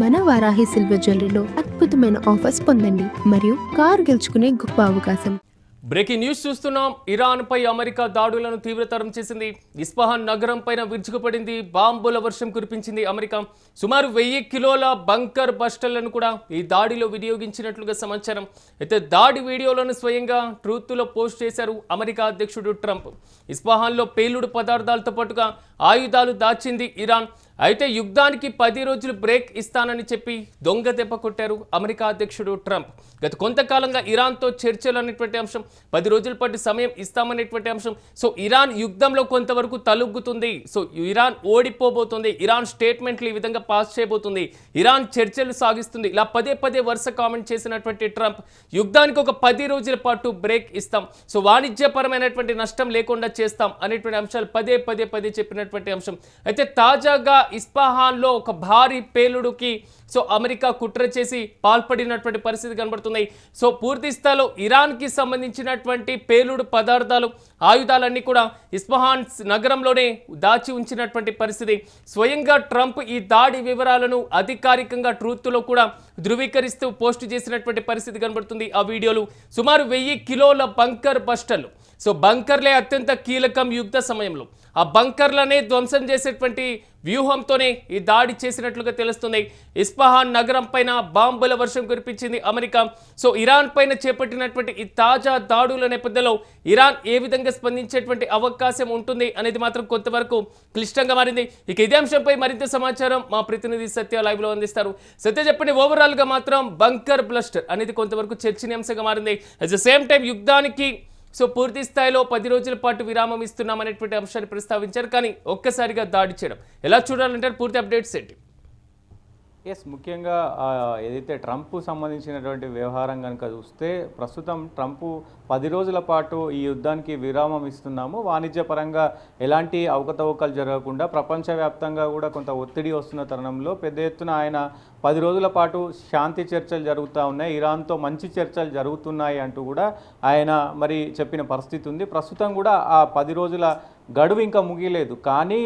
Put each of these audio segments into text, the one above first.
మన వారాహి సిల్వర్ జ్యువెలరీలో అద్భుతమైన ఆఫర్స్ పొందండి మరియు కారు గెలుచుకునే గొప్ప అవకాశం. బ్రేకింగ్ న్యూస్ చూస్తున్నాం. ఇరాన్పై అమెరికా దాడులను తీవ్రతరం చేసింది. ఇస్ఫహాన్ నగరం పైన విరుచుకుపడింది. బాంబుల వర్షం కురిపించింది అమెరికా. సుమారు 1000 కిలోల బంకర్ బస్టర్లను కూడా ఈ దాడిలో వినియోగించినట్లుగా సమాచారం. అయితే దాడి వీడియోలను స్వయంగా ట్రూత్లో పోస్ట్ చేశారు అమెరికా అధ్యక్షుడు ట్రంప్. ఇస్ఫహాన్లో పేలుడు పదార్థాలతో పాటుగా ఆయుధాలు దాచింది ఇరాన్. అయితే యుద్ధానికి 10 రోజులు బ్రేక్ ఇస్తానని చెప్పి దొంగ దెబ్బ కొట్టారు అమెరికా అధ్యక్షుడు ట్రంప్. గత కొంతకాలంగా ఇరాన్తో చర్చలు అనేటువంటి అంశం, 10 రోజుల పాటు సమయం ఇస్తామనేటువంటి అంశం. సో ఇరాన్ యుద్ధంలో కొంతవరకు తలొగ్గుతుంది. సో ఇరాన్ ఓడిపోబోతుంది, ఇరాన్ స్టేట్మెంట్లు ఈ విధంగా పాస్ చేయబోతుంది, ఇరాన్ చర్చలు సాగిస్తుంది, ఇలా పదే పదే వరుస కామెంట్ చేసినటువంటి ట్రంప్ యుద్ధానికి ఒక 10 రోజుల పాటు బ్రేక్ ఇస్తాం, సో వాణిజ్యపరమైనటువంటి నష్టం లేకుండా చేస్తాం అనేటువంటి అంశాలు పదే పదే పదే చెప్పినటువంటి అంశం. అయితే తాజాగా ఇస్ఫహాన్లో ఒక భారీ పేలుడుకి సో అమెరికా కుట్ర చేసి పాల్పడినటువంటి పరిస్థితి కనబడుతుంది. సో పూర్తి స్థాయిలో ఇరాన్కి సంబంధించినటువంటి పేలుడు పదార్థాలు, ఆయుధాలన్నీ కూడా ఇస్ఫహాన్ నగరంలోనే దాచి ఉంచినటువంటి పరిస్థితి. స్వయంగా ట్రంప్ ఈ దాడి వివరాలను అధికారికంగా ట్రూత్లో కూడా ధృవీకరిస్తూ పోస్టు చేసినటువంటి పరిస్థితి కనబడుతుంది. ఆ వీడియోలు సుమారు 1000 కిలోల బంకర్ బస్టర్లు. సో బంకర్లే అత్యంత కీలకం యుద్ధ సమయంలో. ఆ బంకర్లనే ధ్వంసం చేసేటువంటి వ్యూహంతోనే ఈ దాడి చేసినట్లుగా తెలుస్తుంది. ఇస్ఫహాన్ నగరం పైన బాంబుల వర్షం కురిపించింది అమెరికా. సో ఇరాన్ పైన చేపట్టినటువంటి ఈ తాజా దాడుల నేపథ్యంలో ఇరాన్ ఏ విధంగా స్పందించేటువంటి అవకాశం ఉంటుంది అనేది మాత్రం కొంతవరకు క్లిష్టంగా మారింది. ఇక ఇదే అంశంపై మరింత సమాచారం మా ప్రతినిధి సత్య లైవ్లో అందిస్తారు. సత్య చెప్పండి, ఓవరాల్గా మాత్రం బంకర్ బ్లస్టర్ అనేది కొంతవరకు చర్చనీయాంశంగా మారింది. అట్ ద సేమ్ టైం యుద్ధానికి సో పూర్తి స్థాయిలో 10 రోజుల పాటు విరామం ఇస్తున్నాం అనేటువంటి అంశాన్ని ప్రస్తావించారు. కానీ ఒక్కసారిగా దాడి చేయడం ఎలా చూడాలంటారు? పూర్తి అప్డేట్స్ ఏంటి? ముఖ్యంగా ఏదైతే ట్రంప్ సంబంధించినటువంటి వ్యవహారం కనుక చూస్తే, ప్రస్తుతం ట్రంప్ 10 రోజుల పాటు ఈ యుద్ధానికి విరామం ఇస్తున్నాము, వాణిజ్యపరంగా ఎలాంటి అవకతవకలు జరగకుండా ప్రపంచవ్యాప్తంగా కూడా కొంత ఒత్తిడి వస్తున్న తరుణంలో పెద్ద ఎత్తున ఆయన 10 రోజుల పాటు శాంతి చర్చలు జరుగుతూ ఉన్నాయి, ఇరాన్తో మంచి చర్చలు జరుగుతున్నాయి అంటూ కూడా ఆయన మరి చెప్పిన పరిస్థితి ఉంది. ప్రస్తుతం కూడా ఆ 10 రోజుల గడువు ఇంకా ముగియలేదు. కానీ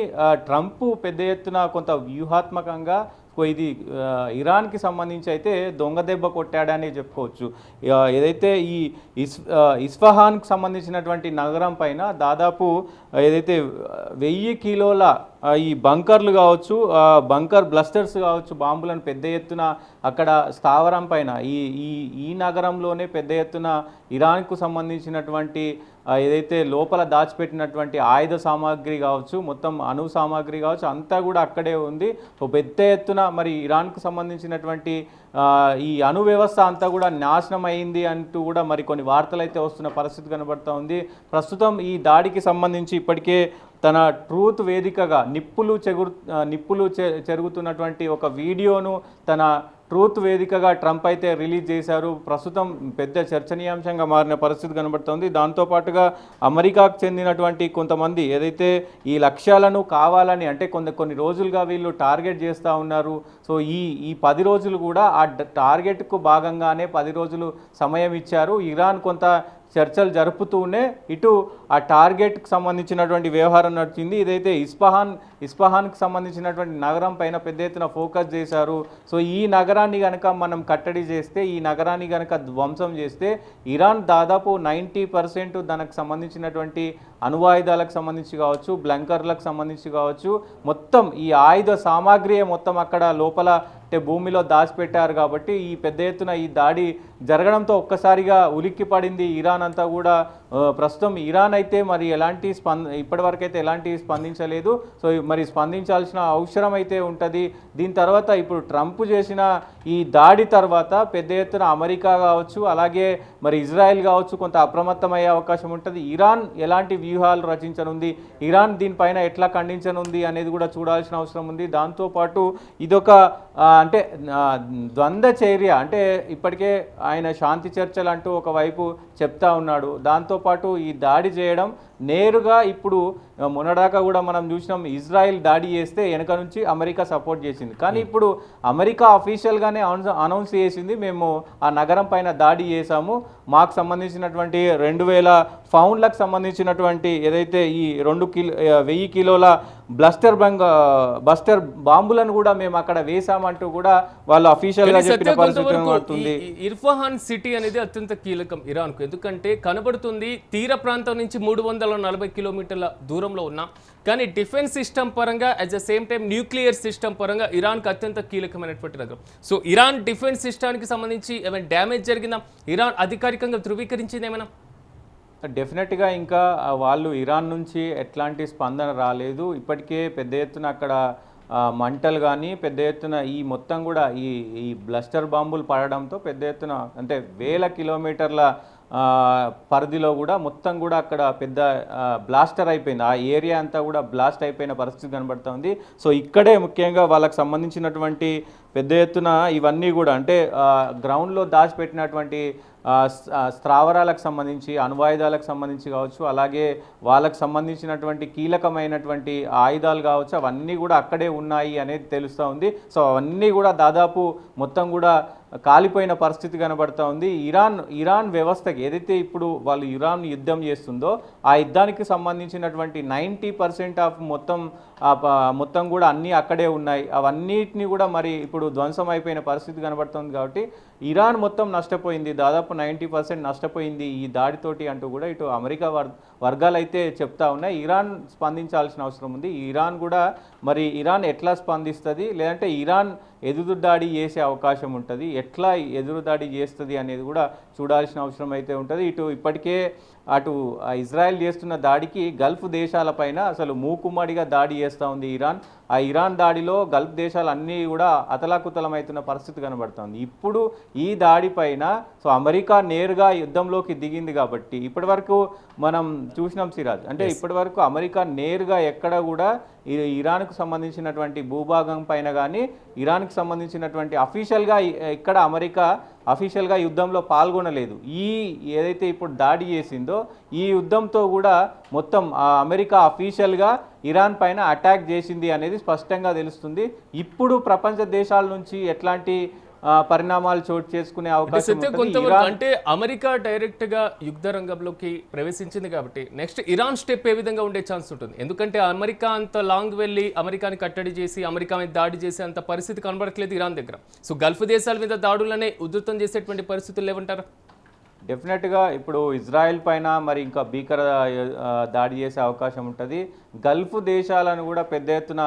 ట్రంప్ పెద్ద ఎత్తున కొంత వ్యూహాత్మకంగా ఇది ఇరాన్కి సంబంధించి అయితే దొంగ దెబ్బ కొట్టాడని చెప్పుకోవచ్చు. ఏదైతే ఈ ఇస్ఫహాన్కి సంబంధించినటువంటి నగరం పైన దాదాపు ఏదైతే 1000 కిలోల ఈ బంకర్లు కావచ్చు, బంకర్ బ్లస్టర్స్ కావచ్చు, బాంబులను పెద్ద ఎత్తున అక్కడ స్థావరం పైన ఈ నగరంలోనే పెద్ద ఎత్తున ఇరాన్కు సంబంధించినటువంటి ఏదైతే లోపల దాచిపెట్టినటువంటి ఆయుధ సామాగ్రి కావచ్చు, మొత్తం అణు సామాగ్రి కావచ్చు, అంతా కూడా అక్కడే ఉంది. పెద్ద ఎత్తున మరి ఇరాన్కు సంబంధించినటువంటి ఈ అణు వ్యవస్థ అంతా కూడా నాశనం అయింది అంటూ కూడా మరి కొన్ని వార్తలు అయితే వస్తున్న పరిస్థితి కనబడుతూ ఉంది. ప్రస్తుతం ఈ దాడికి సంబంధించి ఇప్పటికే తన ట్రూత్ వేదికగా నిప్పులు చెరుగుతున్నటువంటి ఒక వీడియోను తన ట్రూత్ వేదికగా ట్రంప్ అయితే రిలీజ్ చేశారు. ప్రస్తుతం పెద్ద చర్చనీయాంశంగా మారిన పరిస్థితి కనబడుతోంది. దాంతోపాటుగా అమెరికాకు చెందినటువంటి కొంతమంది ఏదైతే ఈ లక్ష్యాలను కావాలని అంటే కొన్ని రోజులుగా వీళ్ళు టార్గెట్ చేస్తూ ఉన్నారు. సో ఈ 10 రోజులు కూడా ఆ టార్గెట్కు భాగంగానే 10 రోజులు సమయం ఇచ్చారు. ఇరాన్ కొంత చర్చలు జరుపుతూనే ఇటు ఆ టార్గెట్కి సంబంధించినటువంటి వ్యవహారం నడిచింది. ఇదైతే ఇస్ఫహాన్కి సంబంధించినటువంటి నగరం పైన పెద్ద ఎత్తున ఫోకస్ చేశారు. సో ఈ నగరాన్ని కనుక మనం కట్టడి చేస్తే, ఈ నగరాన్ని కనుక ధ్వంసం చేస్తే ఇరాన్ దాదాపు 90% దానికి సంబంధించినటువంటి అణువాయుధాలకు సంబంధించి కావచ్చు, బ్లంకర్లకు సంబంధించి కావచ్చు, మొత్తం ఈ ఆయుధ సామాగ్రి మొత్తం అక్కడ లోపల అంటే భూమిలో దాచిపెట్టారు. కాబట్టి ఈ పెద్ద ఎత్తున ఈ దాడి జరగడంతో ఒక్కసారిగా ఉలిక్కి పడింది ఇరాన్ అంతా కూడా. ప్రస్తుతం ఇరాన్ అయితే మరి ఇప్పటివరకు అయితే ఎలాంటి స్పందించలేదు. సో మరి స్పందించాల్సిన అవసరం అయితే ఉంటుంది. దీని తర్వాత ఇప్పుడు ట్రంప్ చేసిన ఈ దాడి తర్వాత పెద్ద ఎత్తున అమెరికా కావచ్చు, అలాగే మరి ఇజ్రాయెల్ కావచ్చు కొంత అప్రమత్తమయ్యే అవకాశం ఉంటుంది. ఇరాన్ ఎలాంటి వ్యూహాలు రచించనుంది, ఇరాన్ దీనిపైన ఎట్లా ఖండించనుంది అనేది కూడా చూడాల్సిన అవసరం ఉంది. దాంతోపాటు ఇదొక అంటే ద్వంద్వ చర్య, అంటే ఇప్పటికే ఆయన శాంతి చర్చలు అంటూ ఒకవైపు చెప్తా ఉన్నాడు. దాంతోపాటు ఈ దాడి చేయడం నేరుగా ఇప్పుడు మొన్నదాకా కూడా మనం చూసినాం, ఇజ్రాయెల్ దాడి చేస్తే వెనక నుంచి అమెరికా సపోర్ట్ చేసింది. కానీ ఇప్పుడు అమెరికా అఫీషియల్గానే అనౌన్స్ చేసింది, మేము ఆ నగరం పైన దాడి చేశాము, మాకు సంబంధించినటువంటి 2000 పౌండ్లకు సంబంధించినటువంటి ఏదైతే ఈ 1000 కిలోల బస్టర్ బాంబులను కూడా మేము అక్కడ వేసామంటూ కూడా వాళ్ళు అఫీషియల్గా చెప్పిన పరిస్థితి పడుతుంది. ఇర్ఫహాన్ సిటీ అనేది అత్యంత కీలకం ఇరాన్కు, ఎందుకంటే కనబడుతుంది తీర ప్రాంతం నుంచి 340 కిలోమీటర్ల దూరంలో ఉన్నాం. కానీ డిఫెన్స్ సిస్టమ్ పరంగా at the same time nuclear system పరంగా ఇరాన్కి అత్యంత కీలకమైనటువంటి నగరం. సో ఇరాన్ డిఫెన్స్ సిస్టానికి సంబంధించి ఏమైనా డ్యామేజ్ జరిగిందా? ఇరాన్ అధికారికంగా ధృవీకరించింది ఏమైనా? డెఫినెట్గా ఇంకా వాళ్ళు ఇరాన్ నుంచి ఎట్లాంటి స్పందన రాలేదు. ఇప్పటికే పెద్ద ఎత్తున అక్కడ మంటలు కానీ పెద్ద ఎత్తున ఈ మొత్తం కూడా ఈ బ్లస్టర్ బాంబులు పడడంతో పెద్ద ఎత్తున అంటే 1000 కిలోమీటర్ల పరిధిలో కూడా మొత్తం కూడా అక్కడ పెద్ద బ్లాస్టర్ అయిపోయింది. ఆ ఏరియా అంతా కూడా బ్లాస్ట్ అయిపోయిన పరిస్థితి కనబడుతుంది. సో ఇక్కడే ముఖ్యంగా వాళ్ళకి సంబంధించినటువంటి పెద్ద ఎత్తున ఇవన్నీ కూడా అంటే గ్రౌండ్లో దాచిపెట్టినటువంటి స్థావరాలకు సంబంధించి అణ్వాయుధాలకు సంబంధించి కావచ్చు, అలాగే వాళ్ళకు సంబంధించినటువంటి కీలకమైనటువంటి ఆయుధాలు కావచ్చు, అవన్నీ కూడా అక్కడే ఉన్నాయి అనేది తెలుస్తూ ఉంది. సో అవన్నీ కూడా దాదాపు మొత్తం కూడా కాలిపోయిన పరిస్థితి కనబడుతూ ఉంది. ఇరాన్ వ్యవస్థకి ఏదైతే ఇప్పుడు వాళ్ళు ఇరాన్ యుద్ధం చేస్తుందో ఆ యుద్ధానికి సంబంధించినటువంటి 90% ఆఫ్ మొత్తం కూడా అన్నీ అక్కడే ఉన్నాయి. అవన్నిటిని కూడా మరి ఇప్పుడు ధ్వంసం అయిపోయిన పరిస్థితి కనబడుతుంది. కాబట్టి ఇరాన్ మొత్తం నష్టపోయింది, దాదాపు 90% నష్టపోయింది ఈ దాడితోటి అంటూ కూడా ఇటు అమెరికా వర్గాలు అయితే చెప్తా ఉన్నాయి. ఇరాన్ స్పందించాల్సిన అవసరం ఉంది. ఇరాన్ ఎట్లా స్పందిస్తుంది, లేదంటే ఇరాన్ ఎదురుదాడి చేసే అవకాశం ఉంటుంది, ఎట్లా ఎదురుదాడి చేస్తుంది అనేది కూడా చూడాల్సిన అవసరం అయితే ఉంటుంది. ఇప్పటికే ఇజ్రాయెల్ చేస్తున్న దాడికి గల్ఫ్ దేశాలపైన అసలు మూకుమ్మడిగా దాడి చేస్తూ ఉంది ఇరాన్. ఆ ఇరాన్ దాడిలో గల్ఫ్ దేశాలు అన్నీ కూడా అతలాకుతలమవుతున్న పరిస్థితి కనబడుతుంది. ఇప్పుడు ఈ దాడిపైన సో అమెరికా నేరుగా యుద్ధంలోకి దిగింది కాబట్టి ఇప్పటివరకు మనం చూసినాం సిరాజ్, అంటే ఇప్పటివరకు అమెరికా నేరుగా ఎక్కడ కూడా ఇరాన్కు సంబంధించినటువంటి భూభాగం పైన కానీ ఇరాన్కి సంబంధించినటువంటి ఇక్కడ అమెరికా అఫీషియల్గా యుద్ధంలో పాల్గొనలేదు. ఏదైతే ఇప్పుడు దాడి చేసిందో ఈ యుద్ధంతో కూడా మొత్తం అమెరికా అఫీషియల్గా ఇరాన్ పైన అటాక్ చేసింది అనేది స్పష్టంగా తెలుస్తుంది. ఇప్పుడు ప్రపంచ దేశాల నుంచి ఎట్లాంటి పరిణామాలు చోటు చేసుకునే అవకాశం అంటే అమెరికా డైరెక్ట్ గా యుద్ధ రంగంలోకి ప్రవేశించింది కాబట్టి నెక్స్ట్ ఇరాన్ స్టెప్ ఏ విధంగా ఉండే ఛాన్స్ ఉంటుంది? ఎందుకంటే అమెరికా అంత లాంగ్ వెళ్ళి అమెరికాని కట్టడి చేసి అమెరికా మీద దాడి చేసే అంత పరిస్థితి కనబడట్లేదు ఇరాన్ దగ్గర. సో గల్ఫ్ దేశాల మీద దాడులనే ఉధృతం చేసేటువంటి పరిస్థితులు లేవంటారా? డెఫినెట్గా ఇప్పుడు ఇజ్రాయెల్ పైన మరి ఇంకా భీకర దాడి చేసే అవకాశం ఉంటుంది. గల్ఫ్ దేశాలను కూడా పెద్ద ఎత్తున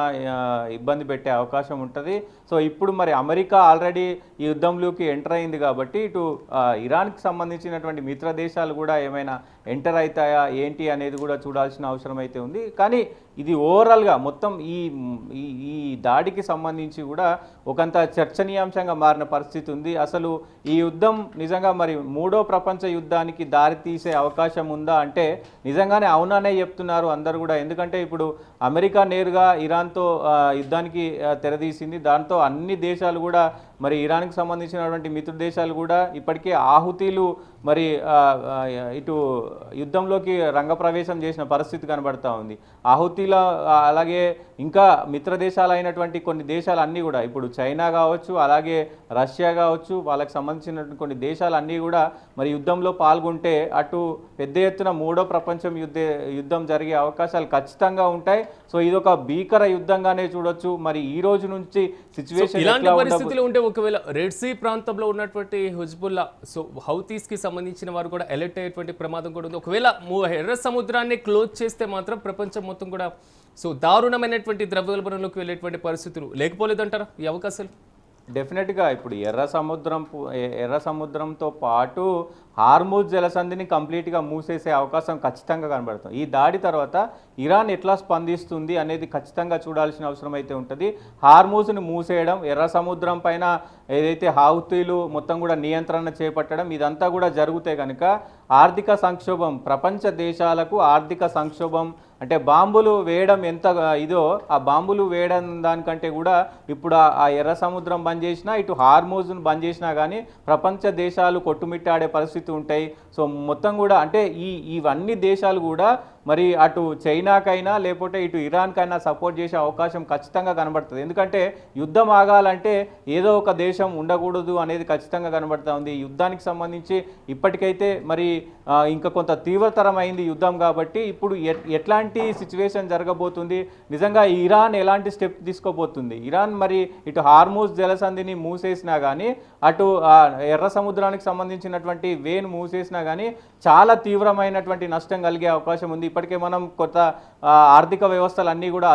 ఇబ్బంది పెట్టే అవకాశం ఉంటుంది. సో ఇప్పుడు మరి అమెరికా ఆల్రెడీ ఈ యుద్ధంలోకి ఎంటర్ అయింది కాబట్టి ఇటు ఇరాన్కి సంబంధించినటువంటి మిత్ర దేశాలు కూడా ఏమైనా ఎంటర్ అవుతాయా ఏంటి అనేది కూడా చూడాల్సిన అవసరం అయితే ఉంది. కానీ ఇది ఓవరాల్గా మొత్తం ఈ దాడికి సంబంధించి కూడా ఒకంత చర్చనీయాంశంగా మారిన పరిస్థితి ఉంది. అసలు ఈ యుద్ధం నిజంగా మరి 3వ ప్రపంచ యుద్ధానికి దారి తీసే అవకాశం ఉందా అంటే నిజంగానే అవుననే చెప్తున్నారు అందరు కూడా. ఎందుకంటే ఇప్పుడు అమెరికా నేరుగా ఇరాన్తో యుద్ధానికి తెరదీసింది. దాంతో అన్ని దేశాలు కూడా మరి ఇరాన్కి సంబంధించినటువంటి మిత్ర దేశాలు కూడా ఇప్పటికే ఆహుతీలు మరి ఇటు యుద్ధంలోకి రంగప్రవేశం చేసిన పరిస్థితి కనబడతా ఉంది. ఆహుతీల అలాగే ఇంకా మిత్ర దేశాలు అయినటువంటి కొన్ని దేశాలు అన్నీ కూడా ఇప్పుడు చైనా కావచ్చు, అలాగే రష్యా కావచ్చు, వాళ్ళకి సంబంధించినటువంటి కొన్ని దేశాలు అన్నీ కూడా మరి యుద్ధంలో పాల్గొంటే అటు పెద్ద ఎత్తున 3వ ప్రపంచ యుద్ధం జరిగే అవకాశాలు ఖచ్చితంగా ఉంటాయి. సో ఇదొక భీకర యుద్ధంగానే చూడొచ్చు. మరి ఈ రోజు నుంచి సిచ్యువేషన్ ఇలాంటి పరిస్థితులు ఉంటే ఒకవేళ రెడ్ సీ ప్రాంతంలో ఉన్నటువంటి హుజ్బుల్లా సో హౌతీస్ కి సంబంధించిన వారు కూడా అలర్ట్ అయ్యేటువంటి ప్రమాదం కూడా ఉంది. ఒకవేళ ఎర్ర సముద్రాన్ని క్లోజ్ చేస్తే మాత్రం ప్రపంచం మొత్తం కూడా సో దారుణమైనటువంటి ద్రవ్యోల్బణంలోకి వెళ్ళేటువంటి పరిస్థితులు లేకపోలేదంటారా ఈ అవకాశాలు? డెఫినెట్గా ఇప్పుడు ఎర్ర సముద్రంతో పాటు హార్మూజ్ జలసంధిని కంప్లీట్గా మూసేసే అవకాశం ఖచ్చితంగా కనబడుతుంది. ఈ దాడి తర్వాత ఇరాన్ ఎట్లా స్పందిస్తుంది అనేది ఖచ్చితంగా చూడాల్సిన అవసరం అయితే ఉంటుంది. హార్మూజ్ని మూసేయడం, ఎర్ర సముద్రం పైన ఏదైతే హౌతీలు మొత్తం కూడా నియంత్రణ చేపట్టడం ఇదంతా కూడా జరిగితే కనుక ఆర్థిక సంక్షోభం, ప్రపంచ దేశాలకు ఆర్థిక సంక్షోభం అంటే బాంబులు వేయడం ఎంత ఇదో ఆ బాంబులు వేయడం దానికంటే కూడా ఇప్పుడు ఆ ఎర్ర సముద్రం బంద్ చేసినా, ఇటు హార్మోజ్ను బంద్ చేసినా కానీ ప్రపంచ దేశాలు కొట్టుమిట్టాడే పరిస్థితి ఉంటాయి. సో మొత్తం కూడా అంటే ఇవన్నీ దేశాలు కూడా మరి అటు చైనాకైనా లేకపోతే ఇటు ఇరాన్కైనా సపోర్ట్ చేసే అవకాశం ఖచ్చితంగా కనబడుతుంది. ఎందుకంటే యుద్ధం ఆగాలంటే ఏదో ఒక దేశం ఉండకూడదు అనేది ఖచ్చితంగా కనబడుతూ ఉంది. యుద్ధానికి సంబంధించి ఇప్పటికైతే మరి ఇంకా కొంత తీవ్రతరమైంది యుద్ధం కాబట్టి ఇప్పుడు ఎట్లాంటి సిచ్యువేషన్ జరగబోతుంది, నిజంగా ఇరాన్ ఎలాంటి స్టెప్ తీసుకోబోతుంది, ఇరాన్ మరి ఇటు హార్మూజ్ జలసంధిని మూసేసినా కానీ అటు ఎర్ర సముద్రానికి సంబంధించినటువంటి వేను మూసేసినా కానీ చాలా తీవ్రమైనటువంటి నష్టం కలిగే అవకాశం ఉంది. ఇప్పటికే మనం కొత్త ఆర్థిక వ్యవస్థలు అన్నీ కూడా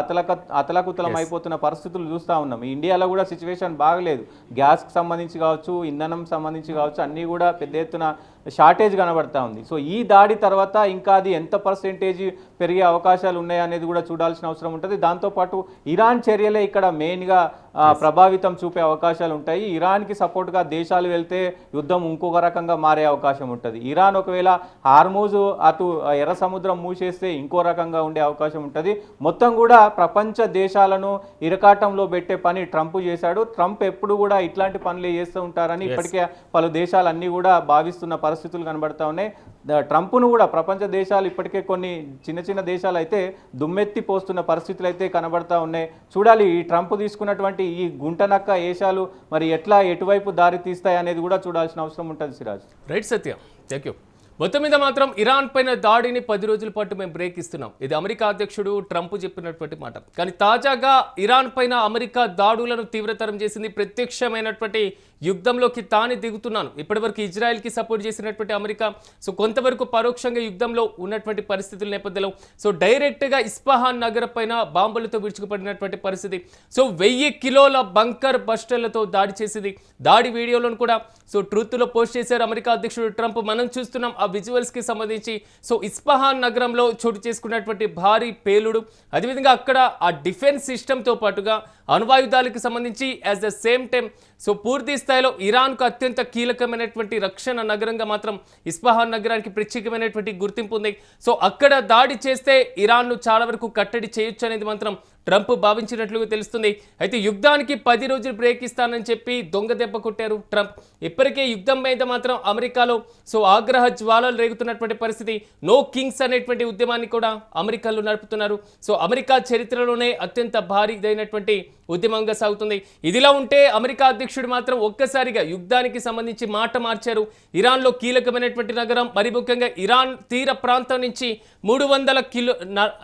అతలకుతలం అయిపోతున్న పరిస్థితులు చూస్తూ ఉన్నాం. ఇండియాలో కూడా సిచ్యువేషన్ బాగలేదు. గ్యాస్కి సంబంధించి కావచ్చు, ఇంధనం సంబంధించి కావచ్చు, అన్నీ కూడా పెద్ద ఎత్తున షార్టేజ్ కనబడతా ఉంది. సో ఈ దాడి తర్వాత ఇంకా అది ఎంత పర్సెంటేజ్ పెరిగే అవకాశాలు ఉన్నాయనేది కూడా చూడాల్సిన అవసరం ఉంటుంది. దాంతోపాటు ఇరాన్ చర్యలే ఇక్కడ మెయిన్గా ప్రభావితం చూపే అవకాశాలు ఉంటాయి. ఇరాన్కి సపోర్ట్గా దేశాలు వెళ్తే యుద్ధం ఇంకొక రకంగా మారే అవకాశం ఉంటుంది. ఇరాన్ ఒకవేళ హార్మూజ్ అటు ఎర్ర సముద్రం మూసేస్తే ఇంకో రకంగా ఉండే అవకాశం ఉంటుంది. మొత్తం కూడా ప్రపంచ దేశాలను ఇరకాటంలో పెట్టే పని ట్రంప్ చేశాడు. ట్రంప్ ఎప్పుడు కూడా ఇట్లాంటి పనులు చేస్తూ ఉంటారని ఇప్పటికే పలు దేశాలన్నీ కూడా భావిస్తున్న పరిస్థితులు కనబడతా ఉన్నాయి. ట్రంప్ను కూడా ప్రపంచ దేశాలు ఇప్పటికే కొన్ని చిన్న చిన్న దేశాలు అయితే దుమ్మెత్తి పోస్తున్న పరిస్థితులు అయితే కనబడతా ఉన్నాయి. చూడాలి ఈ ట్రంప్ తీసుకున్నటువంటి ఈ గుంటనక్క ఏషాలు మరి ఎటువైపు దారి తీస్తాయి అనేది కూడా చూడాల్సిన అవసరం ఉంటుంది. Siraj. Right Satya, thank you. మొత్తం మీద మాత్రం ఇరాన్ పైన దాడిని 10 రోజుల పాటు మేము బ్రేక్ ఇస్తున్నాం. ఇది అమెరికా అధ్యక్షుడు ట్రంప్ చెప్పినటువంటి మాట. కానీ తాజాగా ఇరాన్ పైన అమెరికా దాడులను తీవ్రతరం చేసింది. ప్రత్యక్షమైనటువంటి యుద్ధంలోకి తానే దిగుతున్నాను. ఇప్పటివరకు ఇజ్రాయెల్కి సపోర్ట్ చేసినటువంటి అమెరికా సో కొంతవరకు పరోక్షంగా యుద్ధంలో ఉన్నటువంటి పరిస్థితుల నేపథ్యంలో సో డైరెక్ట్గా ఇస్ఫహాన్ నగరం పైన బాంబులతో విరుచుకుపడినటువంటి పరిస్థితి. సో 1000 కిలోల బంకర్ బస్టర్లతో దాడి చేసింది. దాడి వీడియోలను కూడా సో ట్రూత్లో పోస్ట్ చేశారు అమెరికా అధ్యక్షుడు ట్రంప్. మనం చూస్తున్నాం ఆ విజువల్స్కి సంబంధించి. సో ఇస్ఫహాన్ నగరంలో చోటు చేసుకున్నటువంటి భారీ పేలుడు, అదేవిధంగా అక్కడ ఆ డిఫెన్స్ సిస్టమ్తో పాటుగా అణ్వాయుధాలకు సంబంధించి as the same time so పూర్తి స్థాయిలో ఇరాన్కు అత్యంత కీలకమైనటువంటి రక్షణ నగరంగా మాత్రం ఇస్ఫహాన్ నగరానికి ప్రత్యేకమైనటువంటి గుర్తింపు ఉంది. సో అక్కడ దాడి చేస్తే ఇరాన్ను చాలా వరకు కట్టడి చేయొచ్చు అనేది మాత్రం ట్రంప్ భావించినట్లుగా తెలుస్తుంది. అయితే యుద్ధానికి 10 రోజులు బ్రేక్ ఇస్తానని చెప్పి దొంగ దెబ్బ కొట్టారు ట్రంప్. ఇప్పటికే యుద్ధం మీద మాత్రం అమెరికాలో సో ఆగ్రహ జ్వాలలు రేగుతున్నటువంటి పరిస్థితి. నో కింగ్స్ అనేటువంటి ఉద్యమాన్ని కూడా అమెరికాలో నడుపుతున్నారు. సో అమెరికా చరిత్రలోనే అత్యంత భారీదైనటువంటి ఉద్యమంగా సాగుతుంది. ఇదిలా ఉంటే అమెరికా అధ్యక్షుడు మాత్రం ఒక్కసారిగా యుద్ధానికి సంబంధించి మాట మార్చారు. ఇరాన్లో కీలకమైనటువంటి నగరం, మరి ముఖ్యంగా ఇరాన్ తీర ప్రాంతం నుంచి 300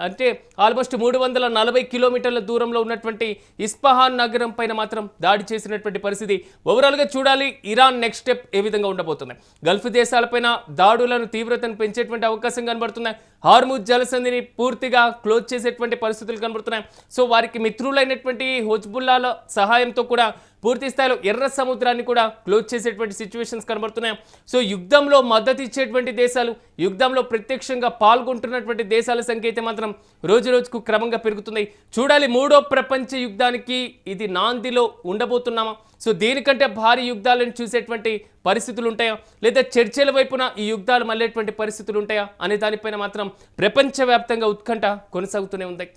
అంటే ఆల్మోస్ట్ 340 కిలోమీటర్ల దూరంలో ఉన్నటువంటి ఇస్ఫహాన్ నగరం పైన మాత్రం దాడి చేసినటువంటి పరిస్థితి. ఓవరాల్గా చూడాలి ఇరాన్ నెక్స్ట్ స్టెప్ ఏ విధంగా ఉండబోతుంది. గల్ఫ్ దేశాలపైన దాడులను తీవ్రతను పెంచేటువంటి అవకాశం కనబడుతున్నాయి. హార్మూజ్ జలసంధిని పూర్తిగా క్లోజ్ చేసేటువంటి పరిస్థితులు కనబడుతున్నాయి. సో వారికి మిత్రులైనటువంటి హెజ్బుల్లాల సహాయంతో కూడా పూర్తి స్థాయిలో ఎర్ర సముద్రాన్ని కూడా క్లోజ్ చేసేటువంటి సిచ్యువేషన్స్ కనబడుతున్నాయి. సో యుద్ధంలో మద్దతు ఇచ్చేటువంటి దేశాలు, యుద్ధంలో ప్రత్యక్షంగా పాల్గొంటున్నటువంటి దేశాల సంఖ్య అయితే మాత్రం రోజు రోజుకు క్రమంగా పెరుగుతుంది. చూడాలి 3వ ప్రపంచ యుద్ధానికి ఇది నాందిలో ఉండబోతున్నామా, సో దీనికంటే భారీ యుద్ధాలను చూసేటువంటి పరిస్థితులు ఉంటాయా, లేదా చర్చల వైపున ఈ యుద్ధాలు మళ్ళేటువంటి పరిస్థితులు ఉంటాయా అనే దానిపైన మాత్రం ప్రపంచవ్యాప్తంగా ఉత్కంఠ కొనసాగుతూనే ఉంది.